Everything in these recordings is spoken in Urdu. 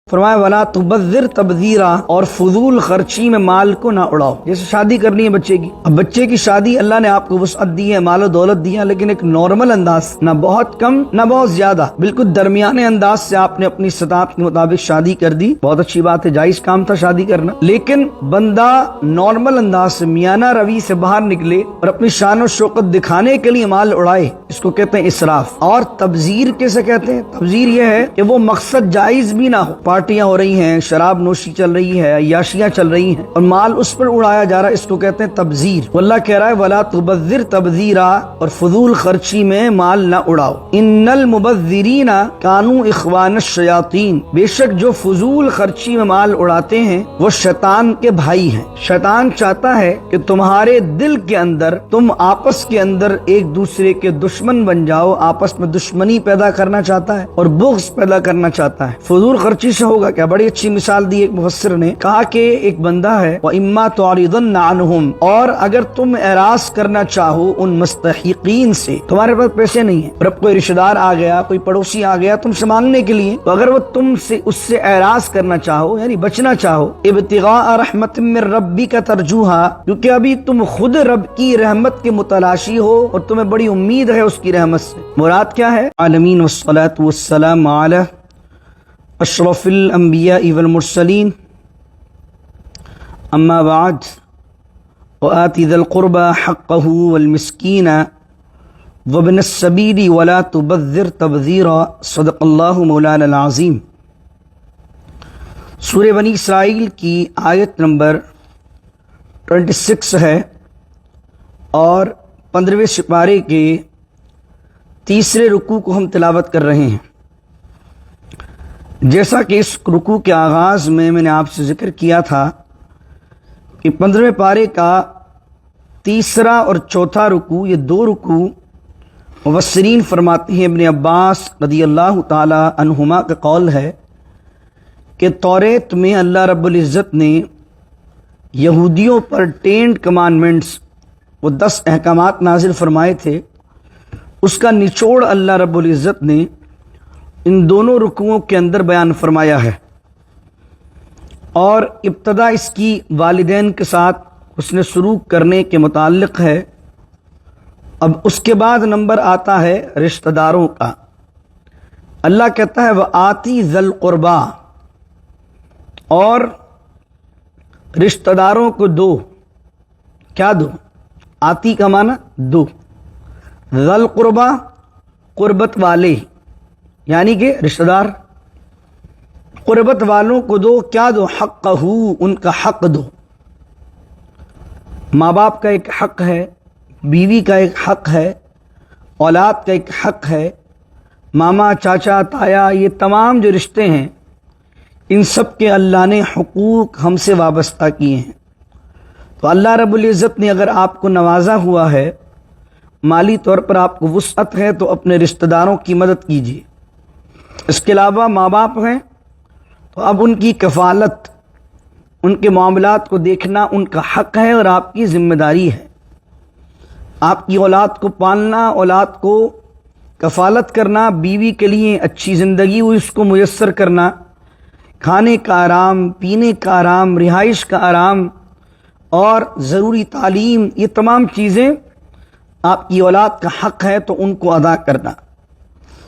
فرمایا ولا تبذر تبذیرا، اور فضول خرچی میں مال کو نہ اڑاؤ۔ جیسے شادی کرنی ہے بچے کی، اب بچے کی شادی اللہ نے آپ کو وسعت دی ہے، مال و دولت دیا، لیکن ایک نارمل انداز، نہ بہت کم نہ بہت زیادہ، بالکل درمیانے انداز سے آپ نے اپنی استطاعت کے مطابق شادی کر دی، بہت اچھی بات ہے، جائز کام تھا شادی کرنا، لیکن بندہ نارمل انداز سے میانہ روی سے باہر نکلے اور اپنی شان و شوکت دکھانے کے لیے مال اڑائے، اس کو کہتے ہیں اسراف۔ اور تبذیر کیسے کہتے ہیں؟ تبذیر یہ ہے کہ وہ مقصد جائز بھی نہ ہو، پارٹیاں ہو رہی ہیں، شراب نوشی چل رہی ہے، عیاشیاں چل رہی ہیں اور مال اس پر اڑایا جا رہا ہے، اس کو کہتے ہیں تبذیر۔ واللہ کہہ رہا ہے ولا تبذر تبذیرا، اور فضول خرچی میں مال نہ اڑاؤ۔ ان المبذرین کانوا اخوان الشیاطین، بے شک جو فضول خرچی میں مال اڑاتے ہیں وہ شیطان کے بھائی ہیں۔ شیطان چاہتا ہے کہ تمہارے دل کے اندر، تم آپس کے اندر ایک دوسرے کے دشمن بن جاؤ، آپس میں دشمنی پیدا کرنا چاہتا ہے اور بغض پیدا کرنا چاہتا ہے۔ فضول خرچی سے ہوگا کیا؟ بڑی اچھی مثال دی ایک مفسر نے، کہا کہ ایک بندہ ہے وَإِمَّا تُعْرِضَنَّ عَنْهُمْ، اور اگر تم اعراض کرنا چاہو ان مستحقین سے، تمہارے پاس پیسے نہیں ہیں اور اب کوئی رشتہ دار آ گیا، کوئی پڑوسی آ گیا تم سے مانگنے کے لیے، تو اگر وہ تم سے اس سے اعراض کرنا چاہو یعنی بچنا چاہو، ابتغاء رحمت من ربک ترجوہا، کیونکہ ابھی تم خود رب کی رحمت کے متلاشی ہو اور تمہیں بڑی امید ہے اس کی رحمت سے۔ مراد کیا ہے؟ عالمین والصلاة والسلام علی اشرف الانبیاء والمرسلین، اما بعد وآت ذی القربى حقه والمسکین وابن السبیل ولا تبذر تبذیرا، صدق اللہ مولانا العظیم۔ سورہ بنی اسرائیل کی آیت نمبر 26 ہے اور 15ویں سپارے کے تیسرے رکوع کو ہم تلاوت کر رہے ہیں۔ جیسا کہ اس رکوع کے آغاز میں نے آپ سے ذکر کیا تھا کہ 15ویں پارے کا تیسرا اور چوتھا رکوع، یہ دو رکوع مفسرین فرماتے ہیں، ابن عباس رضی اللہ تعالی عنہما کا قول ہے کہ توریت میں اللہ رب العزت نے یہودیوں پر 10 کمانڈمنٹس، وہ 10 احکامات نازل فرمائے تھے، اس کا نچوڑ اللہ رب العزت نے ان دونوں رکوعوں کے اندر بیان فرمایا ہے، اور ابتدا اس کی والدین کے ساتھ حسن سلوک کرنے کے متعلق ہے۔ اب اس کے بعد نمبر آتا ہے رشتہ داروں کا۔ اللہ کہتا ہے وآتی ذی القربیٰ، اور رشتہ داروں کو دو۔ کیا دو؟ آتی کا معنی دو، ذی القربیٰ قربت والے، یعنی کہ رشتہ دار، قربت والوں کو دو۔ کیا دو؟ حقہ، ان کا حق دو۔ ماں باپ کا ایک حق ہے، بیوی کا ایک حق ہے، اولاد کا ایک حق ہے، ماما چاچا تایا، یہ تمام جو رشتے ہیں ان سب کے اللہ نے حقوق ہم سے وابستہ کیے ہیں۔ تو اللہ رب العزت نے اگر آپ کو نوازا ہوا ہے، مالی طور پر آپ کو وسعت ہے، تو اپنے رشتہ داروں کی مدد کیجیے۔ اس کے علاوہ ماں باپ ہیں تو اب ان کی کفالت، ان کے معاملات کو دیکھنا ان کا حق ہے اور آپ کی ذمہ داری ہے۔ آپ کی اولاد کو پالنا، اولاد کو کفالت کرنا، بیوی کے لیے اچھی زندگی اس کو میسر کرنا، کھانے کا آرام، پینے کا آرام، رہائش کا آرام اور ضروری تعلیم، یہ تمام چیزیں آپ کی اولاد کا حق ہے، تو ان کو ادا کرنا۔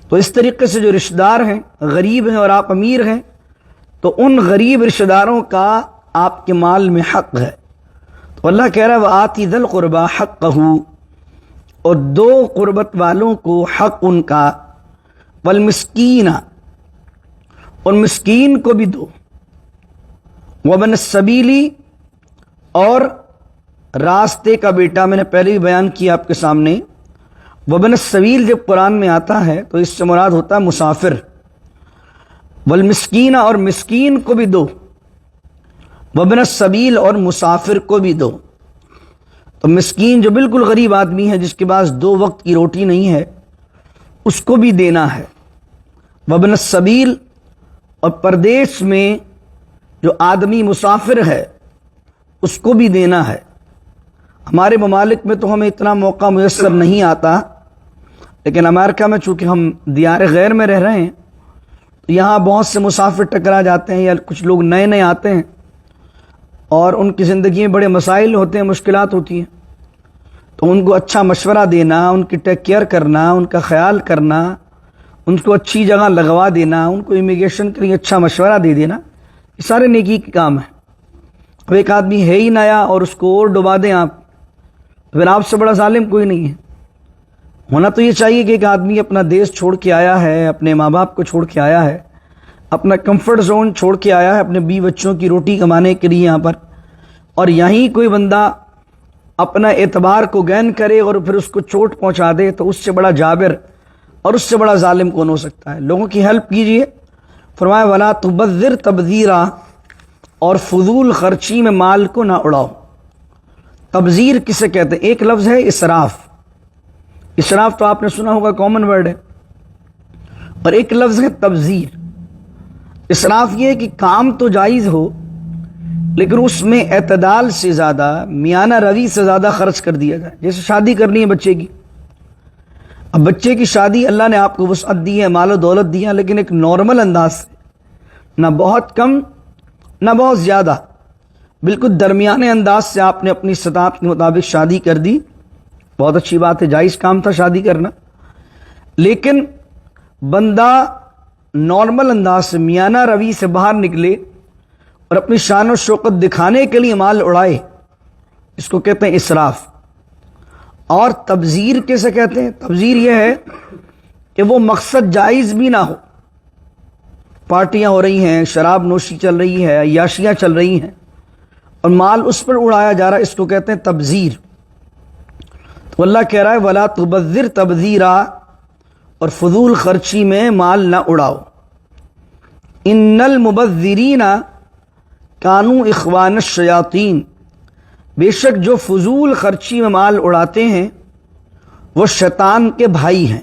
تو اس طریقے سے جو رشتہ دار ہیں، غریب ہیں اور آپ امیر ہیں، تو ان غریب رشتہ داروں کا آپ کے مال میں حق ہے۔ تو اللہ کہہ رہا ہے وآتی ذی القربیٰ حقہ، اور دو قربت والوں کو حق ان کا، والمسکین، اور مسکین کو بھی دو، وابن السبیل، اور راستے کا بیٹا، میں نے پہلے بھی بیان کیا آپ کے سامنے، وابن السبیل جب قرآن میں آتا ہے تو اس سے مراد ہوتا ہے مسافر۔ والمسکین، اور مسکین کو بھی دو، وابن السبیل، اور مسافر کو بھی دو۔ تو مسکین جو بالکل غریب آدمی ہے، جس کے پاس 2 وقت کی روٹی نہیں ہے، اس کو بھی دینا ہے۔ وابن السبیل، اور پردیس میں جو آدمی مسافر ہے اس کو بھی دینا ہے۔ ہمارے ممالک میں تو ہمیں اتنا موقع میسر نہیں آتا، لیکن امریکہ میں چونکہ ہم دیار غیر میں رہ رہے ہیں تو یہاں بہت سے مسافر ٹکرا جاتے ہیں یا کچھ لوگ نئے نئے آتے ہیں اور ان کی زندگی میں بڑے مسائل ہوتے ہیں، مشکلات ہوتی ہیں، تو ان کو اچھا مشورہ دینا، ان کی ٹیک کیئر کرنا، ان کا خیال کرنا، ان کو اچھی جگہ لگوا دینا، ان کو امیگریشن کے لیے اچھا مشورہ دے دینا، یہ سارے نیکی کے کام ہیں۔ اب ایک آدمی ہے ہی نیا اور اس کو اور ڈبا دیں آپ، پھر آپ سے بڑا ظالم کوئی نہیں ہے۔ ہونا تو یہ چاہیے کہ ایک آدمی اپنا دیش چھوڑ کے آیا ہے، اپنے ماں باپ کو چھوڑ کے آیا ہے، اپنا کمفرٹ زون چھوڑ کے آیا ہے اپنے بیوی بچوں کی روٹی کمانے کے لیے یہاں پر، اور یہیں کوئی بندہ اپنا اعتبار کو گین کرے اور پھر اس کو چوٹ پہنچا دے، تو اس سے بڑا جابر اور اس سے بڑا ظالم کون ہو سکتا ہے؟ لوگوں کی ہیلپ کیجئے۔ فرمایا ولا تبذر تبذیرا، اور فضول خرچی میں مال کو نہ اڑاؤ۔ تبذیر کسے کہتے ہیں؟ ایک لفظ ہے اسراف، اسراف تو آپ نے سنا ہوگا، کامن ورڈ ہے، اور ایک لفظ ہے تبذیر۔ اسراف یہ ہے کہ کام تو جائز ہو لیکن اس میں اعتدال سے زیادہ، میانہ روی سے زیادہ خرچ کر دیا جائے۔ جیسے شادی کرنی ہے بچے کی، اب بچے کی شادی اللہ نے آپ کو وسعت دی ہے، مال و دولت دیا، لیکن ایک نارمل انداز سے، نہ بہت کم نہ بہت زیادہ، بالکل درمیانے انداز سے آپ نے اپنی استطاعت کے مطابق شادی کر دی، بہت اچھی بات ہے، جائز کام تھا شادی کرنا، لیکن بندہ نارمل انداز سے، میانہ روی سے باہر نکلے اور اپنی شان و شوکت دکھانے کے لیے مال اڑائے، اس کو کہتے ہیں اسراف۔ اور تبذیر کیسے کہتے ہیں؟ تبذیر یہ ہے کہ وہ مقصد جائز بھی نہ ہو، پارٹیاں ہو رہی ہیں، شراب نوشی چل رہی ہے، عیاشیاں چل رہی ہیں اور مال اس پر اڑایا جا رہا ہے، اس کو کہتے ہیں تبذیر۔ تو اللہ کہہ رہا ہے ولا تبذر تبذیرا، اور فضول خرچی میں مال نہ اڑاؤ۔ ان المبذرین کانوا اخوان الشیاطین، بے شک جو فضول خرچی میں مال اڑاتے ہیں وہ شیطان کے بھائی ہیں۔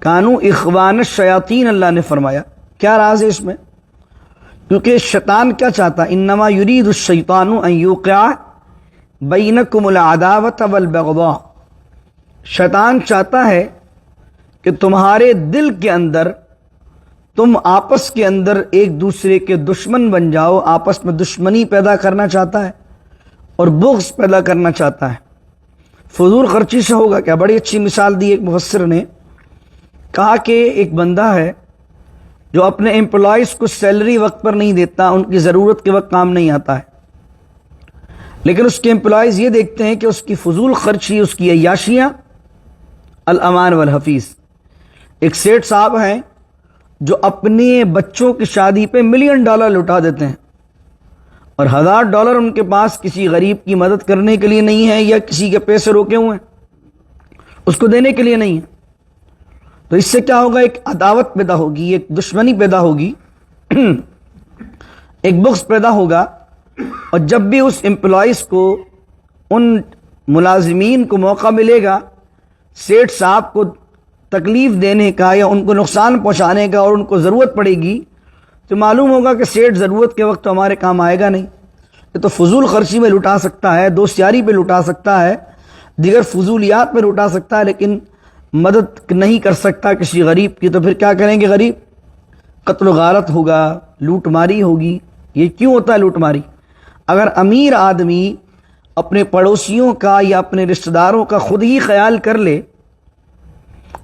کانوا اخوان الشیاطین، اللہ نے فرمایا، کیا راز ہے اس میں؟ کیونکہ شیطان کیا چاہتا ہے؟ انما یرید الشیطان ان یوقع بینکم العداوۃ والبغضاء، شیطان چاہتا ہے کہ تمہارے دل کے اندر، تم آپس کے اندر ایک دوسرے کے دشمن بن جاؤ، آپس میں دشمنی پیدا کرنا چاہتا ہے اور بغض پیدا کرنا چاہتا ہے۔ فضول خرچی سے ہوگا کیا؟ بڑی اچھی مثال دی ایک مفسر نے، کہا کہ ایک بندہ ہے جو اپنے امپلائیز کو سیلری وقت پر نہیں دیتا، ان کی ضرورت کے وقت کام نہیں آتا ہے، لیکن اس کے امپلائیز یہ دیکھتے ہیں کہ اس کی فضول خرچی، اس کی عیاشیاں الامان والحفیظ۔ ایک سیٹ صاحب ہیں جو اپنے بچوں کی شادی پہ $1 ملین لٹا دیتے ہیں اور $1000 ان کے پاس کسی غریب کی مدد کرنے کے لیے نہیں ہے، یا کسی کے پیسے روکے ہوئے ہیں اس کو دینے کے لیے نہیں ہے۔ تو اس سے کیا ہوگا؟ ایک عداوت پیدا ہوگی، ایک دشمنی پیدا ہوگی، ایک بغض پیدا ہوگا، اور جب بھی اس امپلائیز کو، ان ملازمین کو موقع ملے گا سیٹ صاحب کو تکلیف دینے کا یا ان کو نقصان پہنچانے کا، اور ان کو ضرورت پڑے گی، تو معلوم ہوگا کہ سیٹ ضرورت کے وقت تو ہمارے کام آئے گا نہیں، یہ تو فضول خرچی میں لٹا سکتا ہے، دوست یاری پہ لٹا سکتا ہے، دیگر فضولیات پہ لٹا سکتا ہے، لیکن مدد نہیں کر سکتا کسی غریب کی۔ تو پھر کیا کریں گے غریب؟ قتل و غارت ہوگا، لوٹ ماری ہوگی۔ یہ کیوں ہوتا ہے لوٹ ماری؟ اگر امیر آدمی اپنے پڑوسیوں کا یا اپنے رشتہ داروں کا خود ہی خیال کر لے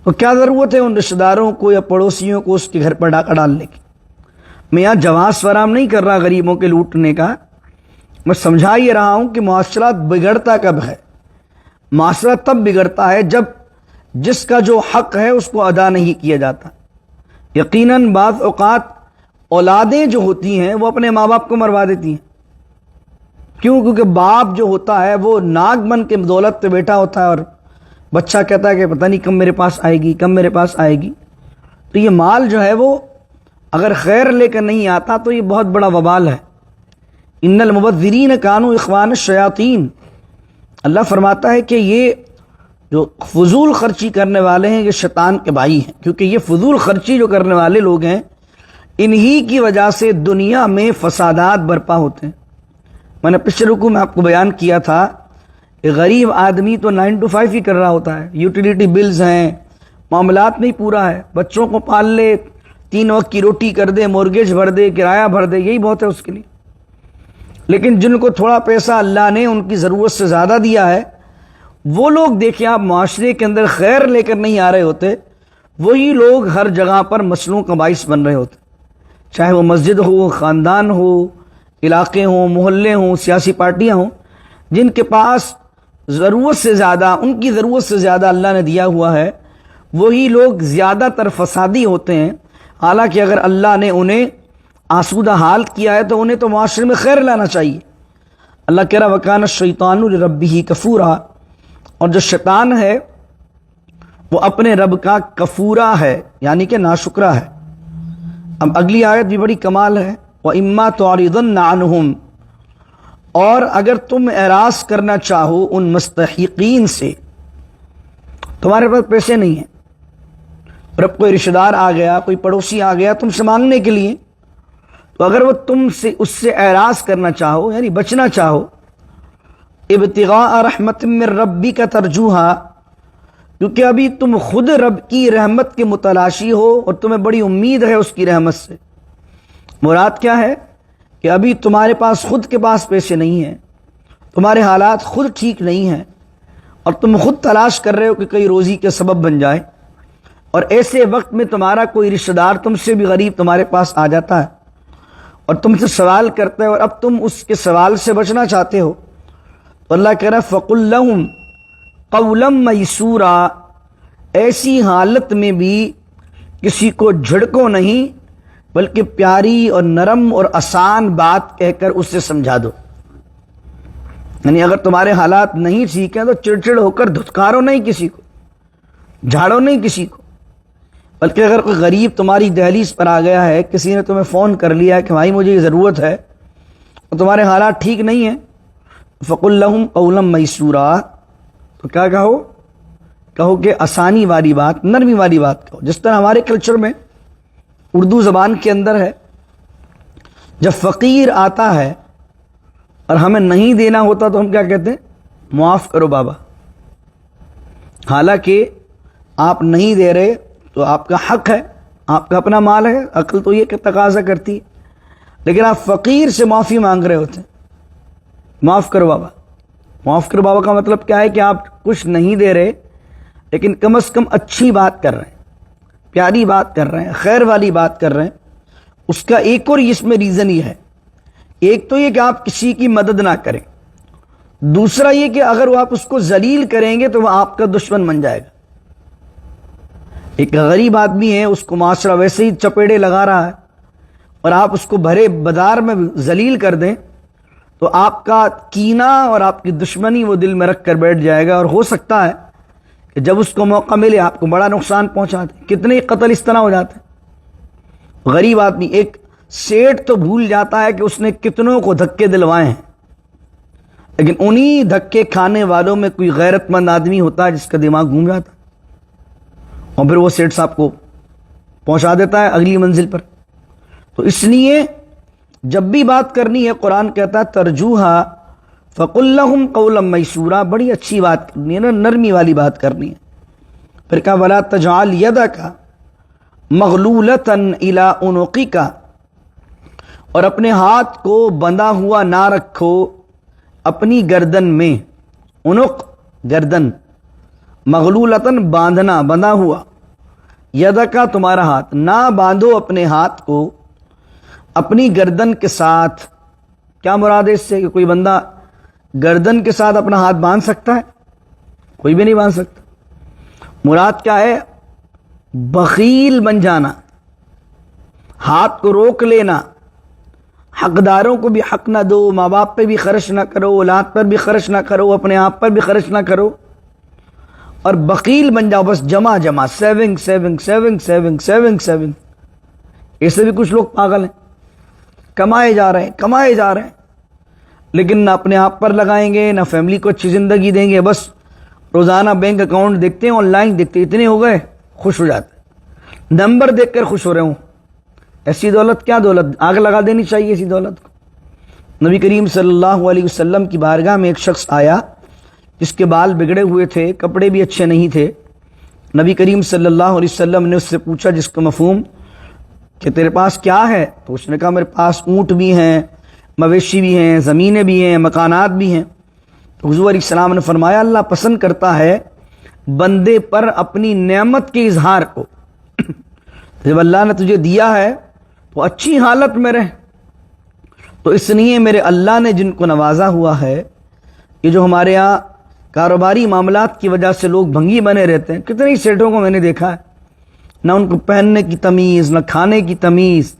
تو کیا ضرورت ہے ان رشتہ داروں کو یا پڑوسیوں کو اس کے گھر پر ڈاکہ ڈالنے کی؟ میں یہاں جواز فراہم نہیں کر رہا غریبوں کے لوٹنے کا، میں سمجھا یہ رہا ہوں کہ معاشرہ بگڑتا کب ہے؟ معاشرہ تب بگڑتا ہے جب جس کا جو حق ہے اس کو ادا نہیں کیا جاتا۔ یقیناً بعض اوقات اولادیں جو ہوتی ہیں وہ اپنے ماں باپ کو مروا دیتی ہیں۔ کیوں؟ کیونکہ باپ جو ہوتا ہے وہ ناگ بن کے دولت پہ بیٹھا ہوتا ہے اور بچہ کہتا ہے کہ پتہ نہیں کب میرے پاس آئے گی، کب میرے پاس آئے گی۔ تو یہ مال جو ہے وہ اگر خیر لے کر نہیں آتا تو یہ بہت بڑا وبال ہے۔ ان المبذرین کانوا اخوان الشیاطین، اللہ فرماتا ہے کہ یہ جو فضول خرچی کرنے والے ہیں یہ شیطان کے بھائی ہیں، کیونکہ یہ فضول خرچی جو کرنے والے لوگ ہیں انہی کی وجہ سے دنیا میں فسادات برپا ہوتے ہیں۔ میں نے پچھلے رکوع میں آپ کو بیان کیا تھا کہ غریب آدمی تو 9 to 5 ہی کر رہا ہوتا ہے، یوٹیلیٹی بلز ہیں، معاملات نہیں پورا ہے، بچوں کو پال لے، 3 وقت کی روٹی کر دے، مورگیج بھر دے، کرایہ بھر دے، یہی بہت ہے اس کے لیے۔ لیکن جن کو تھوڑا پیسہ اللہ نے ان کی ضرورت سے زیادہ دیا ہے، وہ لوگ دیکھیں آپ معاشرے کے اندر خیر لے کر نہیں آ رہے ہوتے، وہی لوگ ہر جگہ پر مسئلوں کا باعث بن رہے ہوتے، چاہے وہ مسجد ہو، خاندان ہو، علاقے ہوں، محلے ہوں، سیاسی پارٹیاں ہوں، جن کے پاس ضرورت سے زیادہ، ان کی ضرورت سے زیادہ اللہ نے دیا ہوا ہے، وہی لوگ زیادہ تر فسادی ہوتے ہیں۔ حالانکہ اگر اللہ نے انہیں آسودہ حال کیا ہے تو انہیں تو معاشرے میں خیر لانا چاہیے۔ اللہ کہہ رہا وَكَانَ الشَّيْطَانُ لِرَبِّهِ كَفُورًا، اور جو شیطان ہے وہ اپنے رب کا کفورا ہے، یعنی کہ ناشکرا ہے۔ اب اگلی آیت بھی بڑی کمال ہے، وَإِمَّا تُعْرِضَنَّ عَنْهُمْ، اور اگر تم اعراض کرنا چاہو ان مستحقین سے، تمہارے پاس پیسے نہیں ہیں اور اب کوئی رشتہ دار آ گیا، کوئی پڑوسی آ گیا تم سے مانگنے کے لیے، تو اگر وہ تم سے اس سے اعراض کرنا چاہو، یعنی بچنا چاہو، ابتغاء رحمت من ربک ترجوہا، کیونکہ ابھی تم خود رب کی رحمت کے متلاشی ہو اور تمہیں بڑی امید ہے اس کی رحمت سے۔ مراد کیا ہے کہ ابھی تمہارے پاس خود کے پاس پیسے نہیں ہیں، تمہارے حالات خود ٹھیک نہیں ہیں، اور تم خود تلاش کر رہے ہو کہ کئی روزی کے سبب بن جائے، اور ایسے وقت میں تمہارا کوئی رشتہ دار تم سے بھی غریب تمہارے پاس آ جاتا ہے اور تم سے سوال کرتا ہے، اور اب تم اس کے سوال سے بچنا چاہتے ہو، تو اللہ کہہ رہا ہے فَقُلْ لَهُمْ قَوْلًا مَيْسُورًا، ایسی حالت میں بھی کسی کو جھڑکو نہیں، بلکہ پیاری اور نرم اور آسان بات کہہ کر اسے سمجھا دو۔ یعنی اگر تمہارے حالات نہیں ٹھیک ہیں تو چڑچڑ ہو کر دھتکارو نہیں کسی کو، جھاڑو نہیں کسی کو، بلکہ اگر کوئی غریب تمہاری دہلیز پر آ گیا ہے، کسی نے تمہیں فون کر لیا ہے کہ بھائی مجھے یہ ضرورت ہے اور تمہارے حالات ٹھیک نہیں ہیں، فَقُلْ لَهُمْ قَوْلًا مَيْسُورًا، تو کیا کہو کہ آسانی والی بات، نرمی والی بات کہو۔ جس طرح ہمارے کلچر میں اردو زبان کے اندر ہے، جب فقیر آتا ہے اور ہمیں نہیں دینا ہوتا تو ہم کیا کہتے ہیں؟ معاف کرو بابا۔ حالانکہ آپ نہیں دے رہے تو آپ کا حق ہے، آپ کا اپنا مال ہے، عقل تو یہ کہ تقاضا کرتی ہے، لیکن آپ فقیر سے معافی مانگ رہے ہوتے ہیں، معاف کرو بابا۔ معاف کرو بابا کا مطلب کیا ہے کہ آپ کچھ نہیں دے رہے، لیکن کم از کم اچھی بات کر رہے ہیں، پیاری بات کر رہے ہیں، خیر والی بات کر رہے ہیں۔ اس کا ایک اور اس میں ریزن یہ ہے، ایک تو یہ کہ آپ کسی کی مدد نہ کریں، دوسرا یہ کہ اگر وہ آپ اس کو ذلیل کریں گے تو وہ آپ کا دشمن بن جائے گا۔ ایک غریب آدمی ہے، اس کو معاشرہ ویسے ہی چپیڑے لگا رہا ہے، اور آپ اس کو بھرے بازار میں ذلیل کر دیں تو آپ کا کینہ اور آپ کی دشمنی وہ دل میں رکھ کر بیٹھ جائے گا، اور ہو سکتا ہے کہ جب اس کو موقع ملے آپ کو بڑا نقصان پہنچا دے۔ کتنے قتل اس طرح ہو جاتے ہیں۔ غریب آدمی، ایک سیٹ تو بھول جاتا ہے کہ اس نے کتنوں کو دھکے دلوائے ہیں، لیکن انہی دھکے کھانے والوں میں کوئی غیرت مند آدمی ہوتا ہے جس کا دماغ گھوم جاتا ہے، اور پھر وہ سیٹ صاحب کو پہنچا دیتا ہے اگلی منزل پر۔ تو اس لیے جب بھی بات کرنی ہے، قرآن کہتا ہے ترجوہا فَقُلْ لَهُمْ قَوْلًا مَيْسُورًا، بڑی اچھی بات کرنی ہے نا، نرمی والی بات کرنی ہے۔ پھر کہا وَلَا تَجْعَلْ يَدَكَ مَغْلُولَةً إِلَىٰ عُنُقِكَ، اور اپنے ہاتھ کو بندھا ہوا نہ رکھو اپنی گردن میں۔ عنق گردن، مغلولتاً باندھنا، بندھا ہوا، یدکا تمہارا ہاتھ، نہ باندھو اپنے ہاتھ کو اپنی گردن کے ساتھ۔ کیا مراد ہے اس سے کہ کوئی بندہ گردن کے ساتھ اپنا ہاتھ باندھ سکتا ہے؟ کوئی بھی نہیں باندھ سکتا۔ مراد کیا ہے؟ بخیل بن جانا، ہاتھ کو روک لینا، حقداروں کو بھی حق نہ دو، ماں باپ پہ بھی خرچ نہ کرو، اولاد پر بھی خرچ نہ کرو، اپنے آپ پر بھی خرچ نہ کرو، اور بخیل بن جاؤ، بس جمع جمع، saving saving saving saving saving saving. ایسے بھی کچھ لوگ پاگل ہیں، کمائے جا رہے ہیں لیکن نہ اپنے آپ پر لگائیں گے، نہ فیملی کو اچھی زندگی دیں گے، بس روزانہ بینک اکاؤنٹ دیکھتے ہیں، آن لائن دیکھتے ہیں، اتنے ہو گئے خوش ہو جاتے ہیں، نمبر دیکھ کر خوش ہو رہے ہوں۔ ایسی دولت کیا دولت، آگ لگا دینی چاہیے ایسی دولت کو۔ نبی کریم صلی اللہ علیہ وسلم کی بارگاہ میں ایک شخص آیا جس کے بال بگڑے ہوئے تھے، کپڑے بھی اچھے نہیں تھے۔ نبی کریم صلی اللہ علیہ وسلم نے اس سے پوچھا، جس کا مفہوم کہ تیرے پاس کیا ہے؟ تو اس نے کہا میرے پاس اونٹ بھی ہیں، مویشی بھی ہیں، زمینیں بھی ہیں، مکانات بھی ہیں۔ تو حضور علیہ السلام نے فرمایا اللہ پسند کرتا ہے بندے پر اپنی نعمت کے اظہار کو۔ جب اللہ نے تجھے دیا ہے تو اچھی حالت میں رہ۔ تو اس لیے میرے اللہ نے جن کو نوازا ہوا ہے، یہ جو ہمارے یہاں کاروباری معاملات کی وجہ سے لوگ بھنگی بنے رہتے ہیں، کتنے ہی سیٹوں کو میں نے دیکھا ہے، نہ ان کو پہننے کی تمیز، نہ کھانے کی تمیز،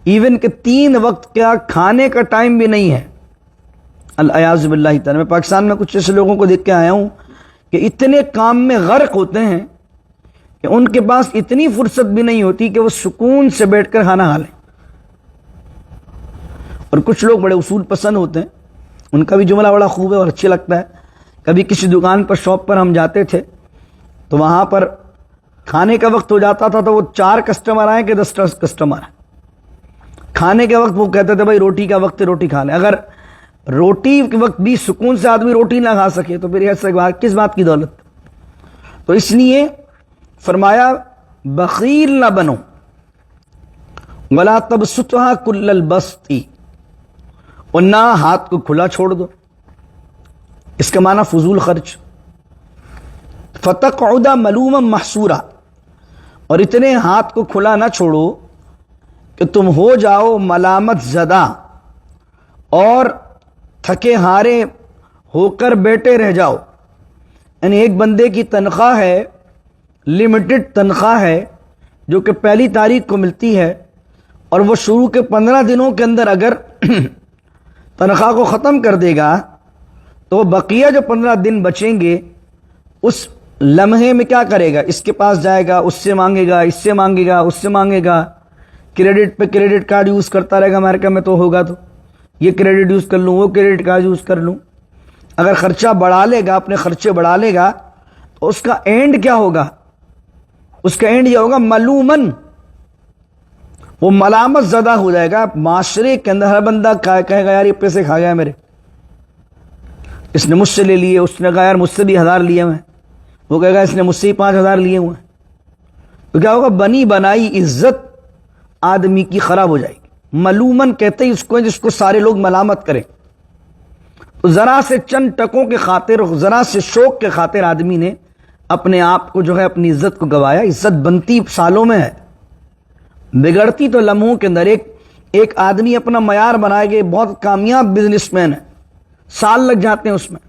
ایون کہ 3 وقت کیا کھانے کا ٹائم بھی نہیں ہے، الیاذ باللہ تعالی۔ میں پاکستان میں کچھ ایسے لوگوں کو دیکھ کے آیا ہوں کہ اتنے کام میں غرق ہوتے ہیں کہ ان کے پاس اتنی فرصت بھی نہیں ہوتی کہ وہ سکون سے بیٹھ کر کھانا کھا لیں۔ اور کچھ لوگ بڑے اصول پسند ہوتے ہیں، ان کا بھی جملہ بڑا خوب ہے اور اچھا لگتا ہے۔ کبھی کسی دکان پر، شاپ پر ہم جاتے تھے تو وہاں پر کھانے کا وقت ہو جاتا تھا تو وہ 4 کسٹمر آئیں کہ 10 کسٹمر آئیں، کھانے کے وقت وہ کہتے تھے بھائی روٹی کا وقت ہے، روٹی کھا لیں۔ اگر روٹی کے وقت بھی سکون سے آدمی روٹی نہ کھا سکے تو پھر ایسا کس بات کی دولت؟ تو اس لیے فرمایا بخیل نہ بنو، ولا تبسطھا کل البسط، اور نہ ہاتھ کو کھلا چھوڑ دو۔ اس کا معنی فضول خرچ، فتقعد ملوما محسورا، اور اتنے ہاتھ کو کھلا نہ چھوڑو کہ تم ہو جاؤ ملامت زدہ اور تھکے ہارے ہو کر بیٹھے رہ جاؤ۔ یعنی ایک بندے کی تنخواہ ہے، لمیٹڈ تنخواہ ہے، جو کہ 1 تاریخ کو ملتی ہے، اور وہ شروع کے 15 دنوں کے اندر اگر تنخواہ کو ختم کر دے گا تو بقیہ جو 15 دن بچیں گے اس لمحے میں کیا کرے گا؟ اس کے پاس جائے گا، اس سے مانگے گا، اس سے مانگے گا، اس سے مانگے گا، کریڈٹ پہ کریڈٹ کارڈ یوز کرتا رہے گا، امریکہ میں تو ہوگا تو یہ کریڈٹ یوز کر لوں، وہ کریڈٹ کارڈ یوز کر لوں۔ اگر خرچہ بڑھا لے گا، اپنے خرچے بڑھا لے گا تو اس کا اینڈ کیا ہوگا؟ اس کا اینڈ یہ ہوگا ملومن، وہ ملامت زدہ ہو جائے گا۔ معاشرے کے اندر ہر بندہ کہے گا یار یہ پیسے کھا گیا میرے، اس نے مجھ سے لے لیے، اس نے کہا یار مجھ سے بھی 1000 لیے میں، وہ کہے گا اس نے مجھ سے ہی 5000 لیے ہوئے۔ تو کیا ہوگا؟ بنی بنائی عزت آدمی کی خراب ہو جائے گی۔ ملومن کہتے ہیں اس کو جس کو سارے لوگ ملامت کریں۔ تو ذرا سے چند ٹکوں کے خاطر، ذرا سے شوق کے خاطر آدمی نے اپنے آپ کو جو ہے اپنی عزت کو گوایا۔ عزت بنتی سالوں میں ہے، بگڑتی تو لمحوں کے اندر۔ ایک آدمی اپنا معیار بنائے گا، بہت کامیاب بزنس مین ہے، سال لگ جاتے ہیں اس میں،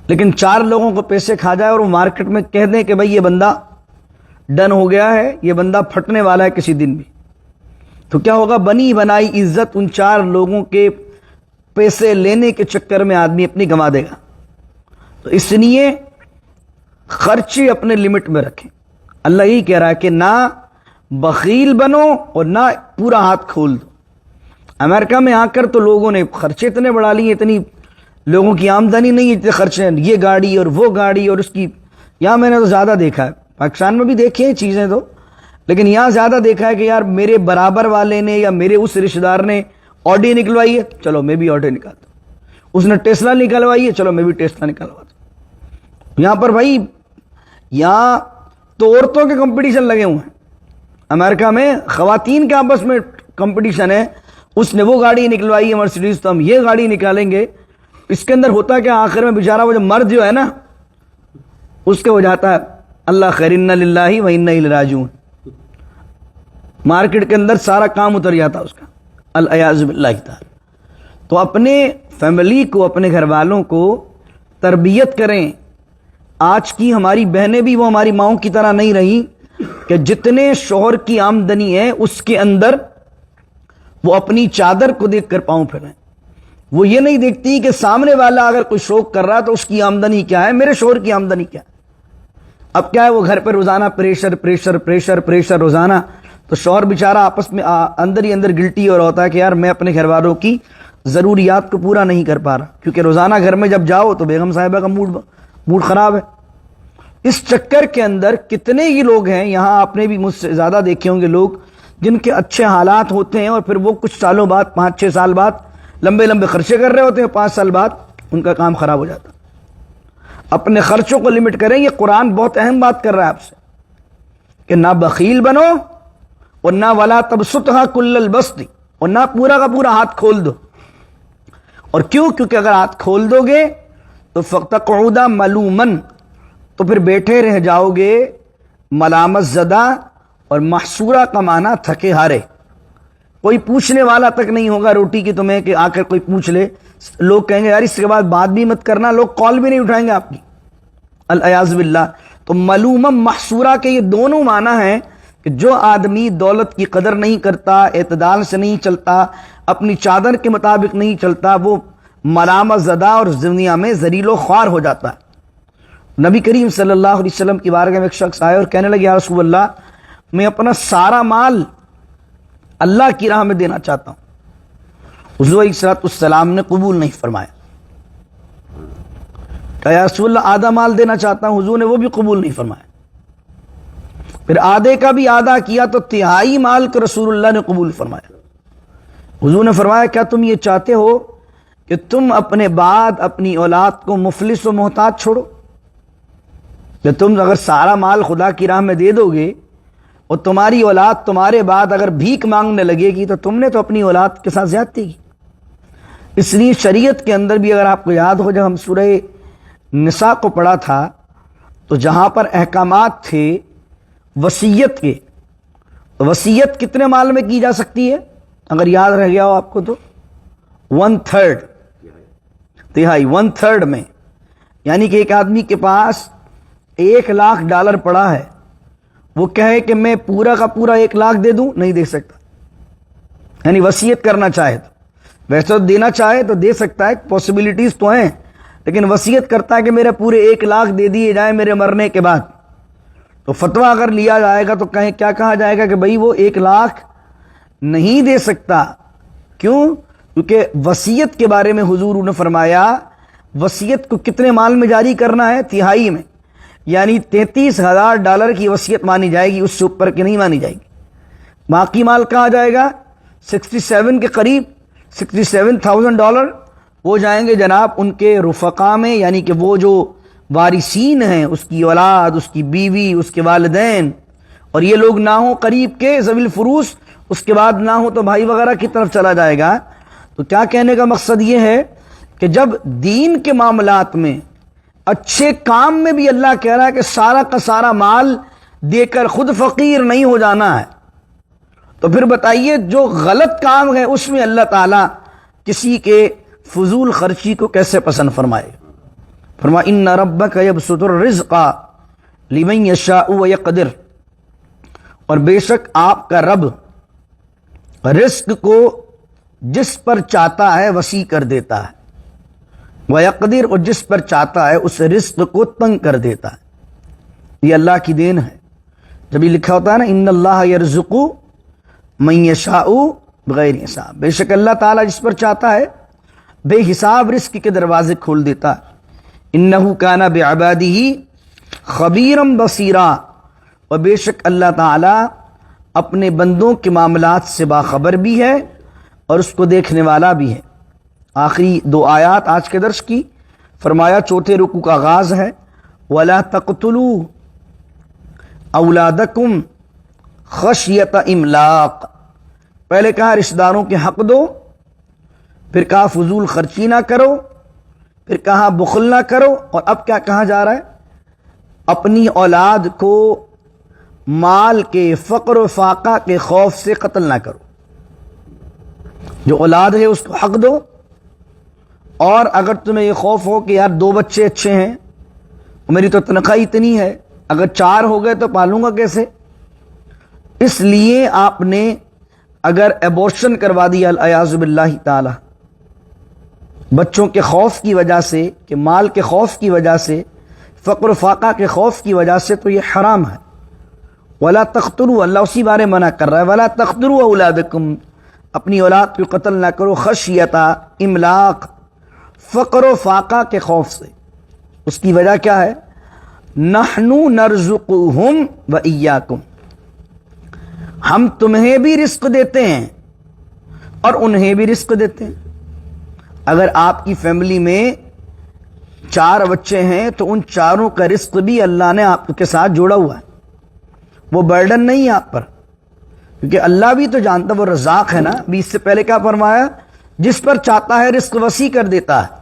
لیکن 4 لوگوں کو پیسے کھا جائے اور وہ مارکیٹ میں کہہ دیں کہ بھائی یہ بندہ ڈن ہو گیا ہے، یہ بندہ پھٹنے والا ہے کسی دن بھی، تو کیا ہوگا؟ بنی بنائی عزت ان 4 لوگوں کے پیسے لینے کے چکر میں آدمی اپنی گنوا دے گا۔ تو اس لیے خرچے اپنے لمٹ میں رکھیں۔ اللہ یہی کہہ رہا ہے کہ نہ بخیل بنو اور نہ پورا ہاتھ کھول دو۔ امریکہ میں آ کر تو لوگوں نے خرچے اتنے بڑھا لیے، اتنی لوگوں کی آمدنی نہیں ہے اتنے خرچے، یہ گاڑی اور وہ گاڑی اور اس کی۔ یہاں میں نے تو زیادہ دیکھا ہے، پاکستان میں بھی دیکھی ہیں چیزیں تو، لیکن یہاں زیادہ دیکھا ہے کہ یار میرے برابر والے نے یا میرے اس رشتہ دار نے آڈی نکلوائی ہے، چلو میں بھی آڈی نکالتا ہوں۔ اس نے ٹیسلا نکلوائی ہے، چلو میں بھی ٹیسلا نکلواتا ہوں۔ یہاں پر بھائی یہاں تو عورتوں کے کمپٹیشن لگے ہوئے ہیں۔ امریکہ میں خواتین کے آپس میں کمپٹیشن ہے، اس نے وہ گاڑی نکلوائی ہے مرسیڈیز تو ہم یہ گاڑی نکالیں گے۔ اس کے اندر ہوتا کیا آخر میں بیچارہ وہ جو مرد جو ہے نا اس کے ہو جاتا ہے اللہ خیر انا للہ و انا الیہ راجعون، مارکیٹ کے اندر سارا کام اتر جاتا اس کا، الیاذ باللہ تعالی۔ تو اپنے فیملی کو، اپنے گھر والوں کو تربیت کریں۔ آج کی ہماری بہنیں بھی وہ ہماری ماؤں کی طرح نہیں رہی کہ جتنے شوہر کی آمدنی ہے اس کے اندر وہ اپنی چادر کو دیکھ کر پاؤں پھیریں۔ وہ یہ نہیں دیکھتی کہ سامنے والا اگر کوئی شوق کر رہا ہے تو اس کی آمدنی کیا ہے، میرے شوہر کی آمدنی کیا ہے۔ اب کیا ہے، وہ گھر پہ روزانہ پریشر پریشر پریشر پریشر روزانہ، تو شوہر بیچارہ آپس میں اندر ہی اندر گلٹی ہو رہا ہوتا ہے کہ یار میں اپنے گھر والوں کی ضروریات کو پورا نہیں کر پا رہا، کیونکہ روزانہ گھر میں جب جاؤ تو بیگم صاحبہ کا موڈ خراب ہے۔ اس چکر کے اندر کتنے ہی لوگ ہیں، یہاں آپ نے بھی مجھ سے زیادہ دیکھے ہوں گے لوگ جن کے اچھے حالات ہوتے ہیں اور پھر وہ کچھ سالوں بعد، 5-6 سال بعد لمبے لمبے خرچے کر رہے ہوتے ہیں، 5 سال بعد ان کا کام خراب ہو جاتا ہے۔ اپنے خرچوں کو لمٹ کریں۔ یہ قرآن بہت اہم بات کر رہا ہے آپ سے کہ نہ بخیل بنو اور نہ ولا تبسطھا کل البسط، اور نہ پورا کا پورا ہاتھ کھول دو. اور کیونکہ اگر ہاتھ کھول دو گے تو فتقعد ملوما، تو پھر بیٹھے رہ جاؤ گے ملامت زدہ، اور محصورہ کا معنی تھکے ہارے. کوئی پوچھنے والا تک نہیں ہوگا روٹی کی تمہیں کہ آ کر کوئی پوچھ لے. لوگ کہیں گے یار اس کے بعد بات بھی مت کرنا، لوگ کال بھی نہیں اٹھائیں گے آپ کی، العیاذ باللہ. تو ملوما محصورہ کے یہ دونوں معنی ہیں کہ جو آدمی دولت کی قدر نہیں کرتا، اعتدال سے نہیں چلتا، اپنی چادر کے مطابق نہیں چلتا، وہ ملامت زدہ اور دنیا میں ذلیل و خوار ہو جاتا ہے. نبی کریم صلی اللہ علیہ وسلم کی بارگاہ میں ایک شخص آئے اور کہنے لگے یا رسول اللہ میں اپنا سارا مال اللہ کی راہ میں دینا چاہتا ہوں. حضور علیہ السلام نے قبول نہیں فرمایا. کہا یا رسول اللہ آدھا مال دینا چاہتا ہوں، حضور نے وہ بھی قبول نہیں فرمایا. پھر آدھے کا بھی آدھا کیا تو تہائی مال کو رسول اللہ نے قبول فرمایا. حضور نے فرمایا کیا تم یہ چاہتے ہو کہ تم اپنے بعد اپنی اولاد کو مفلس و محتاج چھوڑو؟ کہ تم اگر سارا مال خدا کی راہ میں دے دو گے اور تمہاری اولاد تمہارے بعد اگر بھیک مانگنے لگے گی تو تم نے تو اپنی اولاد کے ساتھ زیادتی کی. اس لیے شریعت کے اندر بھی اگر آپ کو یاد ہو جب ہم سورہ نساء کو پڑھا تھا تو جہاں پر احکامات تھے وصیت کے، وصیت کتنے مال میں کی جا سکتی ہے اگر یاد رہ گیا ہو آپ کو تو 1/3 تہائی 1/3 میں. یعنی کہ ایک آدمی کے پاس $1,00,000 پڑا ہے، وہ کہے کہ میں پورا کا پورا 1,00,000 دے دوں، نہیں دے سکتا. یعنی وصیت کرنا چاہے تو ویسے تو دینا چاہے تو دے سکتا ہے، پاسبلٹیز تو ہیں، لیکن وصیت کرتا ہے کہ میرے پورے 1,00,000 دے دیے جائیں میرے مرنے کے بعد. تو فتویٰ اگر لیا جائے گا تو کہیں کیا کہا جائے گا کہ بھئی وہ 1,00,000 نہیں دے سکتا. کیوں؟ کیونکہ وصیت کے بارے میں حضور نے فرمایا وصیت کو کتنے مال میں جاری کرنا ہے؟ تہائی میں. یعنی $33,000 کی وصیت مانی جائے گی، اس سے اوپر کی نہیں مانی جائے گی. باقی مال کہا جائے گا 67 کے قریب $67,000 وہ جائیں گے جناب ان کے رفقا میں، یعنی کہ وہ جو وارثین ہیں، اس کی اولاد، اس کی بیوی، اس کے والدین، اور یہ لوگ نہ ہوں قریب کے ذوی الفروس، اس کے بعد نہ ہو تو بھائی وغیرہ کی طرف چلا جائے گا. تو کیا کہنے کا مقصد یہ ہے کہ جب دین کے معاملات میں اچھے کام میں بھی اللہ کہہ رہا ہے کہ سارا کا سارا مال دے کر خود فقیر نہیں ہو جانا ہے، تو پھر بتائیے جو غلط کام ہے اس میں اللہ تعالیٰ کسی کے فضول خرچی کو کیسے پسند فرمائے. فرما ان ربک یبسط الرزق لمن یشاء ویقدر، اور بے شک آپ کا رب رزق کو جس پر چاہتا ہے وسیع کر دیتا ہے، ویقدر، اور جس پر چاہتا ہے اس رزق کو تنگ کر دیتا ہے. یہ اللہ کی دین ہے. جب یہ لکھا ہوتا ہے نا ان اللہ یرزق من یشاء بغیر حساب، بے شک اللہ تعالیٰ جس پر چاہتا ہے بے حساب رزق کے دروازے کھول دیتا ہے. انہ کان بعبادہ خبیرا بصیرا، اور بے شک اللہ تعالیٰ اپنے بندوں کے معاملات سے باخبر بھی ہے اور اس کو دیکھنے والا بھی ہے. آخری 2 آیات آج کے درس کی. فرمایا چوتھے رکوع کا آغاز ہے وَلَا تَقْتُلُوا أَوْلَادَكُمْ خَشْيَةَ إِمْلَاقٍ، پہلے کہا رشتہ داروں کے حق دو، پھر کہا فضول خرچی نہ کرو، پھر کہا بخل نہ کرو، اور اب کیا کہا جا رہا ہے؟ اپنی اولاد کو مال کے فقر و فاقہ کے خوف سے قتل نہ کرو. جو اولاد ہے اس کو حق دو، اور اگر تمہیں یہ خوف ہو کہ یار 2 بچے اچھے ہیں، میری تو تنخواہ اتنی ہے، اگر 4 ہو گئے تو پالوں گا کیسے، اس لیے آپ نے اگر ایبورشن کروا دیا العیاذ باللہ تعالی بچوں کے خوف کی وجہ سے، کہ مال کے خوف کی وجہ سے، فقر و فاقہ کے خوف کی وجہ سے، تو یہ حرام ہے. وَلَا تَقْتُلُوا، اللہ اسی بارے منع کر رہا ہے وَلَا تَقْتُلُوا أَوْلَادَكُمْ، اپنی اولاد کو قتل نہ کرو، خشیتا املاق، فقر و فاقہ کے خوف سے. اس کی وجہ کیا ہے؟ نحن نرزقهم وإياكم، ہم تمہیں بھی رزق دیتے ہیں اور انہیں بھی رزق دیتے ہیں. اگر آپ کی فیملی میں 4 بچے ہیں تو ان 4 کا رزق بھی اللہ نے آپ کے ساتھ جوڑا ہوا ہے، وہ برڈن نہیں ہے آپ پر. کیونکہ اللہ بھی تو جانتا، وہ رزاق ہے نا. ابھی اس سے پہلے کیا فرمایا؟ جس پر چاہتا ہے رزق وسیع کر دیتا ہے.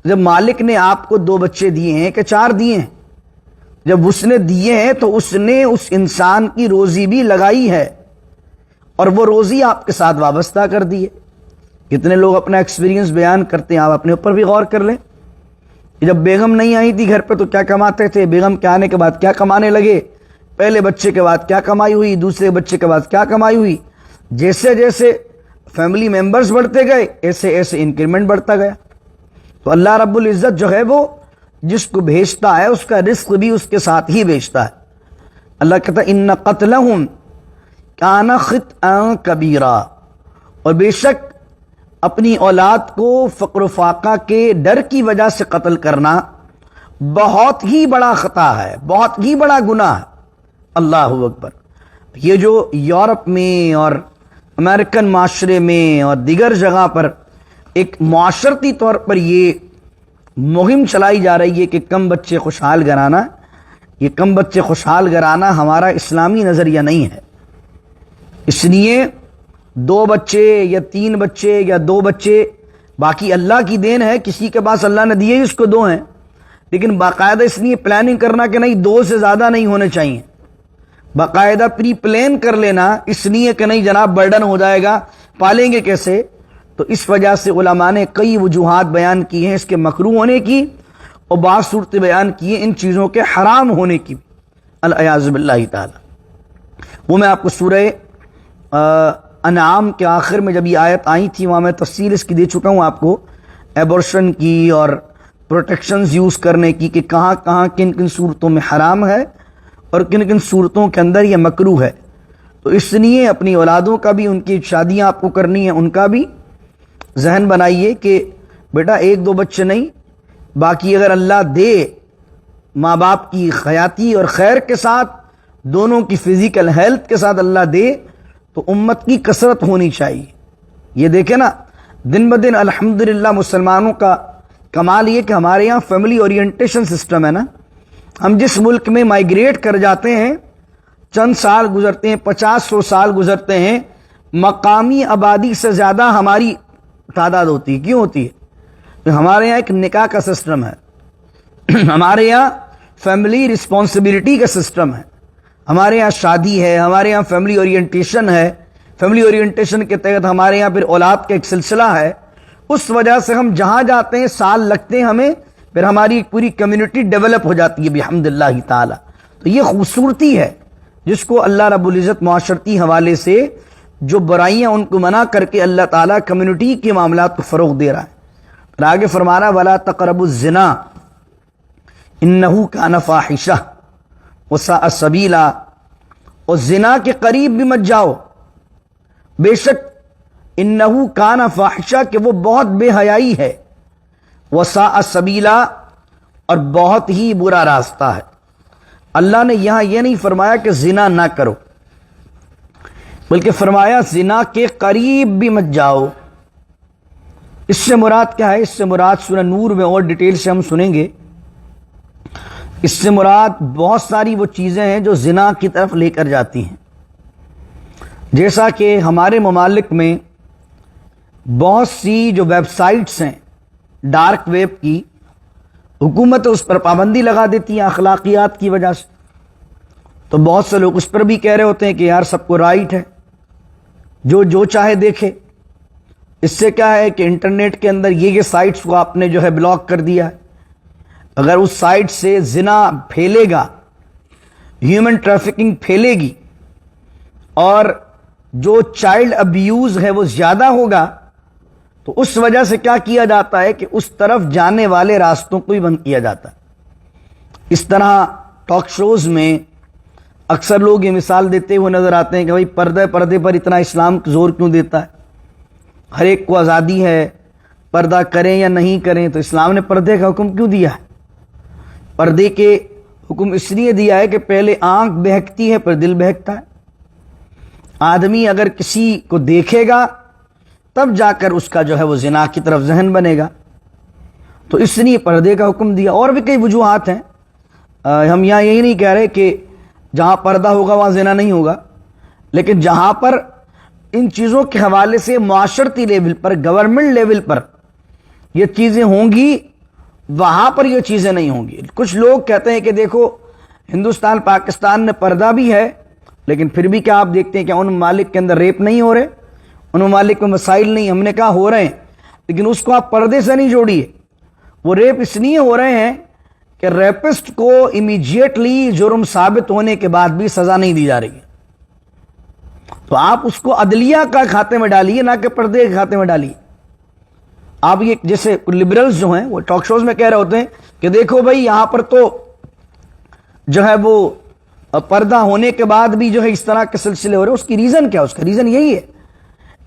جب مالک نے آپ کو 2 بچے دیے ہیں کہ 4 دیے ہیں، جب اس نے دیے ہیں تو اس نے اس انسان کی روزی بھی لگائی ہے اور وہ روزی آپ کے ساتھ وابستہ کر دی ہے. کتنے لوگ اپنا ایکسپیرینس بیان کرتے ہیں، آپ اپنے اوپر بھی غور کر لیں. جب بیگم نہیں آئی تھی گھر پہ تو کیا کماتے تھے، بیگم کے آنے کے بعد کیا کمانے لگے، پہلے بچے کے بعد کیا کمائی ہوئی، دوسرے بچے کے بعد کیا کمائی ہوئی. جیسے جیسے فیملی ممبرز بڑھتے گئے ایسے ایسے انکریمنٹ بڑھتا گیا. تو اللہ رب العزت جو ہے وہ جس کو بھیجتا ہے اس کا رزق بھی اس کے ساتھ ہی بھیجتا ہے. اللہ کہتا ہے ان قتلہم کان خطئا کبیرا، اور بے شک اپنی اولاد کو فقر و فاقہ کے ڈر کی وجہ سے قتل کرنا بہت ہی بڑا خطا ہے، بہت ہی بڑا گناہ ہے. اللہ اکبر. یہ جو یورپ میں اور امریکن معاشرے میں اور دیگر جگہ پر ایک معاشرتی طور پر یہ مہم چلائی جا رہی ہے کہ کم بچے خوشحال گھرانا، یہ کم بچے خوشحال گھرانا ہمارا اسلامی نظریہ نہیں ہے. اس لیے 2 بچے یا 3 بچے یا 2 بچے باقی اللہ کی دین ہے، کسی کے پاس اللہ نے دیے اس کو 2 ہیں، لیکن باقاعدہ اس لیے پلاننگ کرنا کہ نہیں 2 سے زیادہ نہیں ہونے چاہیے. باقاعدہ پری پلان کر لینا اس لیے کہ نہیں جناب برڈن ہو جائے گا، پالیں گے کیسے. تو اس وجہ سے علماء نے کئی وجوہات بیان کی ہیں اس کے مکروہ ہونے کی، اور بعض صورتیں بیان کی ہیں ان چیزوں کے حرام ہونے کی العیاذ باللہ تعالی. وہ میں آپ کو سورہ انعام کے آخر میں جب یہ آیت آئی تھی وہاں میں تفصیل اس کی دے چکا ہوں آپ کو، ایبورشن کی اور پروٹیکشنز یوز کرنے کی، کہ کہاں کہاں کن کن صورتوں میں حرام ہے اور کن کن صورتوں کے اندر یہ مکروہ ہے. تو اس لیے اپنی اولادوں کا بھی، ان کی شادیاں آپ کو کرنی ہیں ان کا بھی ذہن بنائیے کہ بیٹا 1-2 بچے نہیں، باقی اگر اللہ دے ماں باپ کی حیاتی اور خیر کے ساتھ، دونوں کی فزیکل ہیلتھ کے ساتھ اللہ دے تو امت کی کثرت ہونی چاہیے. یہ دیکھیں نا دن بدن الحمدللہ مسلمانوں کا کمال یہ کہ ہمارے یہاں فیملی اورینٹیشن سسٹم ہے نا. ہم جس ملک میں مائیگریٹ کر جاتے ہیں چند سال گزرتے ہیں، 50-100 سال گزرتے ہیں، مقامی آبادی سے زیادہ ہماری تعداد ہوتی ہے. کیوں ہوتی ہے؟ تو ہمارے یہاں ایک نکاح کا سسٹم ہے، ہمارے یہاں فیملی رسپانسبلٹی کا سسٹم ہے، ہمارے یہاں شادی ہے، ہمارے یہاں فیملی اورینٹیشن ہے. فیملی اورینٹیشن کے تحت ہمارے یہاں پھر اولاد کا ایک سلسلہ ہے. اس وجہ سے ہم جہاں جاتے ہیں سال لگتے ہیں ہمیں، پھر ہماری ایک پوری کمیونٹی ڈیولپ ہو جاتی ہے بحمداللہ تعالی. تو یہ خوبصورتی ہے جس کو اللہ رب العزت معاشرتی حوالے سے جو برائیاں ان کو منع کر کے اللہ تعالیٰ کمیونٹی کے معاملات کو فروغ دے رہا ہے. اور آگے فرما رہا وَلَا تَقْرَبُوا الزِّنَا إِنَّهُ كَانَ فَاحِشَةً وَسَاءَ سَبِيلًا، اور زنا کے قریب بھی مت جاؤ، بے شک انہو کان فاحشہ کہ وہ بہت بے حیائی ہے، وساء سبیلا اور بہت ہی برا راستہ ہے. اللہ نے یہاں یہ نہیں فرمایا کہ زنا نہ کرو، بلکہ فرمایا زنا کے قریب بھی مت جاؤ. اس سے مراد کیا ہے؟ اس سے مراد سورہ نور میں اور ڈیٹیل سے ہم سنیں گے. اس سے مراد بہت ساری وہ چیزیں ہیں جو زنا کی طرف لے کر جاتی ہیں. جیسا کہ ہمارے ممالک میں بہت سی جو ویب سائٹس ہیں ڈارک ویب کی، حکومت اس پر پابندی لگا دیتی ہے اخلاقیات کی وجہ سے. تو بہت سے لوگ اس پر بھی کہہ رہے ہوتے ہیں کہ یار سب کو رائٹ ہے، جو چاہے دیکھے. اس سے کیا ہے کہ انٹرنیٹ کے اندر یہ سائٹس کو آپ نے جو ہے بلاک کر دیا ہے. اگر اس سائٹ سے زنا پھیلے گا، ہیومن ٹریفکنگ پھیلے گی، اور جو چائلڈ ابیوز ہے وہ زیادہ ہوگا، تو اس وجہ سے کیا کیا جاتا ہے کہ اس طرف جانے والے راستوں کو ہی بند کیا جاتا ہے. اس طرح ٹاک شوز میں اکثر لوگ یہ مثال دیتے ہوئے نظر آتے ہیں کہ بھائی پردے پر اتنا اسلام زور کیوں دیتا ہے؟ ہر ایک کو آزادی ہے، پردہ کریں یا نہیں کریں، تو اسلام نے پردے کا حکم کیوں دیا ہے؟ پردے کے حکم اس لیے دیا ہے کہ پہلے آنکھ بہکتی ہے پھر دل بہکتا ہے. آدمی اگر کسی کو دیکھے گا تب جا کر اس کا جو ہے وہ زنا کی طرف ذہن بنے گا. تو اس لیے پردے کا حکم دیا. اور بھی کئی وجوہات ہیں، ہم یہاں یہی نہیں کہہ رہے کہ جہاں پردہ ہوگا وہاں زنا نہیں ہوگا، لیکن جہاں پر ان چیزوں کے حوالے سے معاشرتی لیول پر، گورنمنٹ لیول پر یہ چیزیں ہوں گی، وہاں پر یہ چیزیں نہیں ہوں گی۔ کچھ لوگ کہتے ہیں کہ دیکھو ہندوستان پاکستان میں پردہ بھی ہے، لیکن پھر بھی کیا آپ دیکھتے ہیں کہ ان ممالک کے اندر ریپ نہیں ہو رہے، ان ممالک میں مسائل نہیں۔ ہم نے کہا ہو رہے ہیں، لیکن اس کو آپ پردے سے نہیں جوڑیے۔ وہ ریپ اس لیے ہو رہے ہیں کہ ریپسٹ کو امیجیٹلی جرم ثابت ہونے کے بعد بھی سزا نہیں دی جا رہی ہے، تو آپ اس کو عدلیہ کا کھاتے میں ڈالیے، نہ کہ پردے کے کھاتے میں ڈالیے۔ آپ یہ جیسے لبرلز جو ہیں وہ ٹاک شوز میں کہہ رہے ہوتے ہیں کہ دیکھو بھائی یہاں پر تو جو ہے وہ پردہ ہونے کے بعد بھی جو ہے اس طرح کے سلسلے ہو رہے ہیں۔ اس کی ریزن کیا؟ اس کا ریزن یہی ہے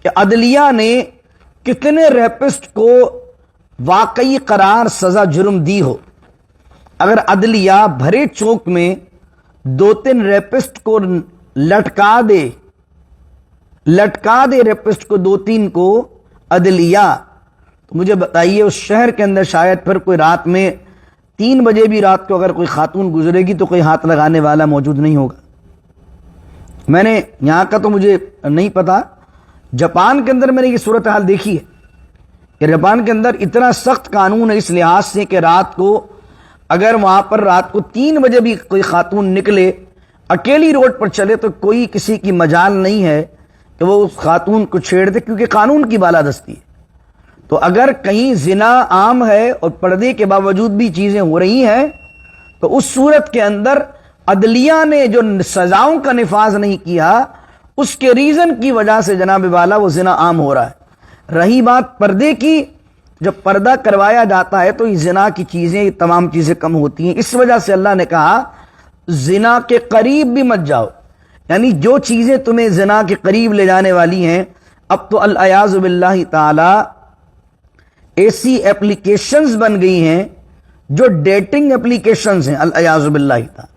کہ عدلیہ نے کتنے ریپسٹ کو واقعی قرار سزا جرم دی ہو۔ اگر عدلیہ بھرے چوک میں 2-3 ریپسٹ کو لٹکا دے ریپسٹ کو 2-3 کو عدلیہ، تو مجھے بتائیے اس شہر کے اندر شاید پھر کوئی رات میں 3 بجے بھی رات کو اگر کوئی خاتون گزرے گی تو کوئی ہاتھ لگانے والا موجود نہیں ہوگا۔ میں نے یہاں کا تو مجھے نہیں پتا، جاپان کے اندر میں نے یہ صورتحال دیکھی ہے کہ جاپان کے اندر اتنا سخت قانون ہے اس لحاظ سے کہ رات کو اگر وہاں پر رات کو 3 بجے بھی کوئی خاتون نکلے اکیلی روڈ پر چلے تو کوئی کسی کی مجال نہیں ہے کہ وہ اس خاتون کو چھیڑ دے، کیونکہ قانون کی بالادستی ہے۔ تو اگر کہیں زنا عام ہے اور پردے کے باوجود بھی چیزیں ہو رہی ہیں تو اس صورت کے اندر عدلیہ نے جو سزاؤں کا نفاذ نہیں کیا، اس کے ریزن کی وجہ سے جناب والا وہ زنا عام ہو رہا ہے۔ رہی بات پردے کی، جب پردہ کروایا جاتا ہے تو یہ زنا کی چیزیں، یہ تمام چیزیں کم ہوتی ہیں۔ اس وجہ سے اللہ نے کہا زنا کے قریب بھی مت جاؤ، یعنی جو چیزیں تمہیں زنا کے قریب لے جانے والی ہیں۔ اب تو العیاذ باللہ تعالی ایسی اپلیکیشنز بن گئی ہیں جو ڈیٹنگ اپلیکیشنز ہیں، العیاذ باللہ تعالی۔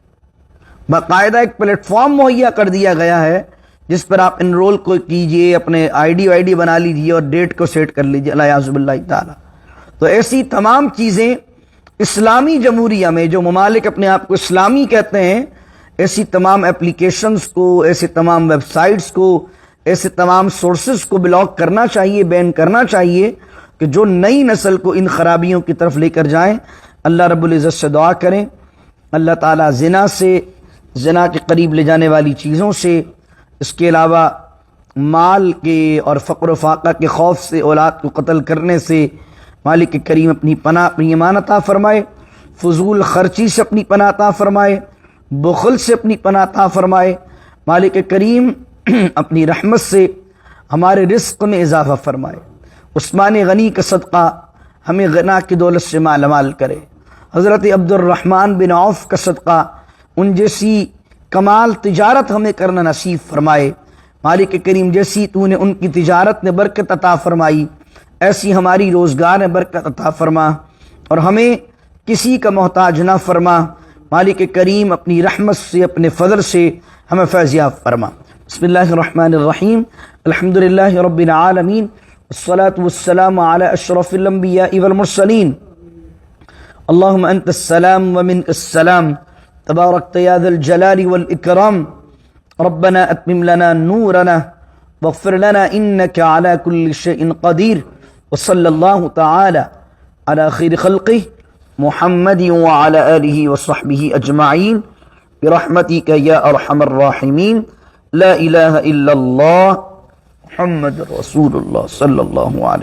باقاعدہ ایک پلیٹ فارم مہیا کر دیا گیا ہے جس پر آپ انرول کو کیجئے، اپنے آئی ڈی بنا لیجئے اور ڈیٹ کو سیٹ کر لیجئے، العیاذ باللہ تعالی۔ تو ایسی تمام چیزیں اسلامی جمہوریہ میں، جو ممالک اپنے آپ کو اسلامی کہتے ہیں، ایسی تمام اپلیکیشنز کو، ایسے تمام ویب سائٹس کو، ایسے تمام سورسز کو بلاک کرنا چاہیے، بین کرنا چاہیے کہ جو نئی نسل کو ان خرابیوں کی طرف لے کر جائیں۔ اللہ رب العزت سے دعا کریں اللہ تعالیٰ زنا کے قریب لے جانے والی چیزوں سے، اس کے علاوہ مال کے اور فقر و فاقہ کے خوف سے اولاد کو قتل کرنے سے مالک کریم اپنی پناہ، اپنی امان عطا فرمائے، فضول خرچی سے اپنی پناہ عطا فرمائے، بخل سے اپنی پناہ عطا فرمائے۔ مالک کریم اپنی رحمت سے ہمارے رزق میں اضافہ فرمائے۔ عثمان غنی کا صدقہ ہمیں غنا کی دولت سے مالا مال کرے۔ حضرت عبد الرحمن بن عوف کا صدقہ ان جیسی کمال تجارت ہمیں کرنا نصیب فرمائے۔ مالک کریم جیسی تو نے ان کی تجارت نے برکت عطا فرمائی، ایسی ہماری روزگار میں برکت عطا فرما اور ہمیں کسی کا محتاج نہ فرما۔ مالک کریم اپنی رحمت سے، اپنے فضل سے ہمیں فیضیاب فرما۔ بسم اللہ الرحمن الرحیم، الحمدللہ رب العالمین، والصلاة والسلام على اشرف الانبیاء والمرسلین۔ اللہم انت السلام ومنک السلام، تبارکت یا ذا الجلال والاکرام۔ ربنا اتمم لنا نورنا واغفر لنا انك على كل شيء قدیر۔ وصلی اللہ تعالی على خیر خلقہ محمد وعلى آلہ وصحبہ اجمعین برحمتک یا ارحم الراحمین۔ لا الہ الا اللہ محمد رسول اللہ صلی اللہ علیہ